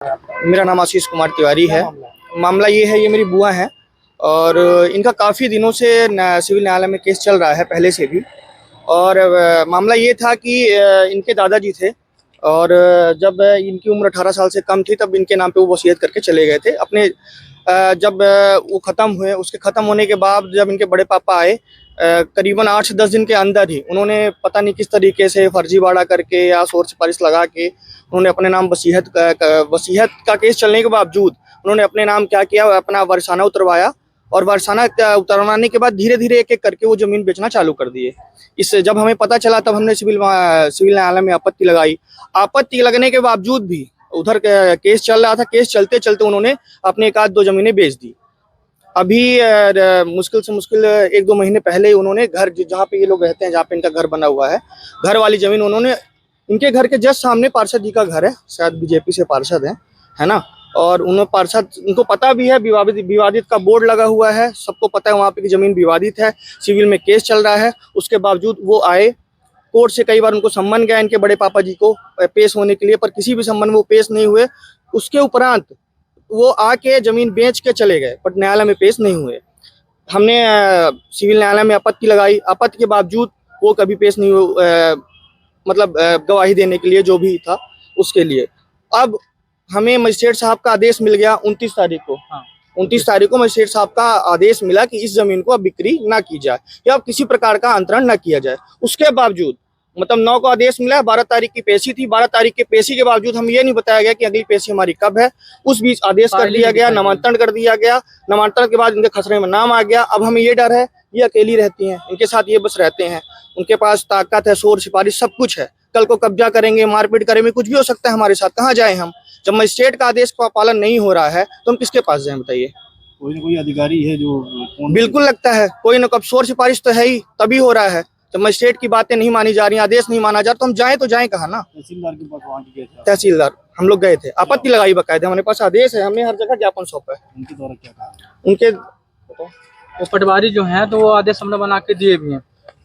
मेरा नाम आशीष कुमार तिवारी है। मामला ये है, ये मेरी बुआ हैं और इनका काफ़ी दिनों से सिविल न्यायालय में केस चल रहा है पहले से भी। और मामला ये था कि इनके दादाजी थे और जब इनकी उम्र 18 साल से कम थी तब इनके नाम पे वो वसीयत करके चले गए थे अपने। जब वो ख़त्म हुए, उसके ख़त्म होने के बाद जब इनके बड़े पापा आए करीबन 8 से 10 दिन के अंदर ही उन्होंने पता नहीं किस तरीके से फर्जीवाड़ा करके या शोर सिफारिश लगा के उन्होंने अपने नाम वसीयत का केस चलने के बावजूद उन्होंने अपने नाम क्या किया, अपना वारिसाना उतरवाया और वारिसाना उतरवाने के बाद धीरे धीरे एक एक करके वो ज़मीन बेचना चालू कर दिए। इससे जब हमें पता चला तब हमने सिविल न्यायालय में आपत्ति लगाई। आपत्ति लगने के बावजूद भी उधर केस चल रहा था। केस चलते चलते उन्होंने अपने एक आध दो ज़मीनें बेच दी। अभी मुश्किल से मुश्किल 1-2 महीने पहले ही उन्होंने घर जहाँ पे ये लोग रहते हैं, जहाँ पे इनका घर बना हुआ है, घर वाली ज़मीन उन्होंने, इनके घर के जस्ट सामने पार्षद जी का घर है, शायद बीजेपी से पार्षद है ना। और उन्होंने पार्षद, उनको पता भी है विवादित का बोर्ड लगा हुआ है, सबको पता है वहाँ पे की ज़मीन विवादित है, सिविल में केस चल रहा है। उसके बावजूद वो आए, कोर्ट से कई बार उनको सम्मन गया इनके बड़े पापा जी को पेश होने के लिए, पर किसी भी सम्मन में वो पेश नहीं हुए। उसके उपरांत वो आके ज़मीन बेच के चले गए, बट न्यायालय में पेश नहीं हुए। हमने सिविल न्यायालय में आपत्ति लगाई, आपत्ति के बावजूद वो कभी पेश नहीं हुए, मतलब गवाही देने के लिए जो भी था उसके लिए। अब हमें मजिस्ट्रेट साहब का आदेश मिल गया 29 तारीख को। 29 तारीख को मजिस्ट्रेट साहब का आदेश मिला कि इस ज़मीन को अब बिक्री ना की जाए या अब किसी प्रकार का अंतरण ना किया जाए। उसके बावजूद मतलब 9 को आदेश मिला, 12 तारीख की पेशी थी। 12 तारीख की पेशी के बावजूद हम ये नहीं बताया गया कि अगली पेशी हमारी कब है। उस बीच आदेश कर दिया गया, नामांतरण कर दिया गया। नामांतरण के बाद इनके खसरे में नाम आ गया। अब हमें ये डर है, ये अकेली रहती हैं, इनके साथ ये बस रहते हैं, उनके पास ताकत है, शोर सिफारिश सब कुछ है। कल को कब्जा करेंगे, मारपीट करेंगे, कुछ भी हो सकता है हमारे साथ। कहाँ जाएं हम? जब मजिस्ट्रेट का आदेश का पालन नहीं हो रहा है तो हम किसके पास जाएं बताइए? कोई ना कोई अधिकारी है जो बिल्कुल लगता है कोई ना, कब शोर सिफारिश तो है ही, तभी हो रहा है। जब मजिस्ट्रेट की बातें नहीं मानी जा रही, आदेश नहीं माना जा रहा, तो हम जाएं तो जाएं कहाँ ना? तहसीलदार के पास वहाँ गए थे? तहसीलदार हम लोग गए थे, आपत्ति लगाई बकायदे, हमारे पास आदेश है, हमने हर जगह ज्ञापन सौंपा है। उनके द्वारा क्या कहा? उनके वो पटवारी जो हैं तो वो आदेश हमने बना के दिए भी हैं,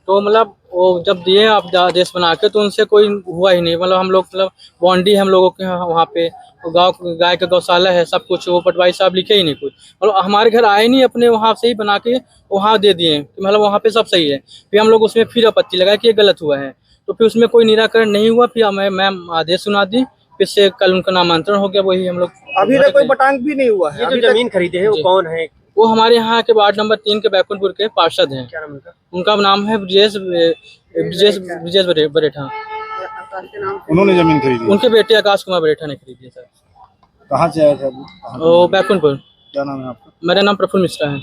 तो मतलब वो जब दिए आप आदेश बना के तो उनसे कोई हुआ ही नहीं। मतलब हम लोग मतलब बाउंड्री है हम लोगों के वहाँ पे, गांव गाय का गौशाला है, सब कुछ। वो पटवारी साहब लिखे ही नहीं कुछ, मतलब हमारे घर आए नहीं, अपने वहाँ से ही बना के वहाँ दे दिए, मतलब वहाँ पे सब सही है। फिर हम लोग उसमें फिर आपत्ति लगाए कि ये गलत हुआ है, तो फिर उसमें कोई निराकरण नहीं हुआ। फिर मैम आदेश सुना दी, फिर से कल उनका नामांतरण हो गया। वही हम लोग अभी तक कोई बटांग भी नहीं हुआ है। ये जो जमीन खरीदे हैं वो कौन है? वो हमारे यहाँ के वार्ड नंबर 3 के बैकुंठपुर के पार्षद हैं। क्या नाम उनका? उनका नाम है ब्रिजेश बरेठा। उन्होंने जमीन खरीदी? उनके बेटे आकाश कुमार बरेठा ने खरीदी है सर। कहाँ से आए थे अभी? वो बैकुंठपुर। क्या नाम है आपका? मेरा नाम प्रफुल्ल मिश्रा है।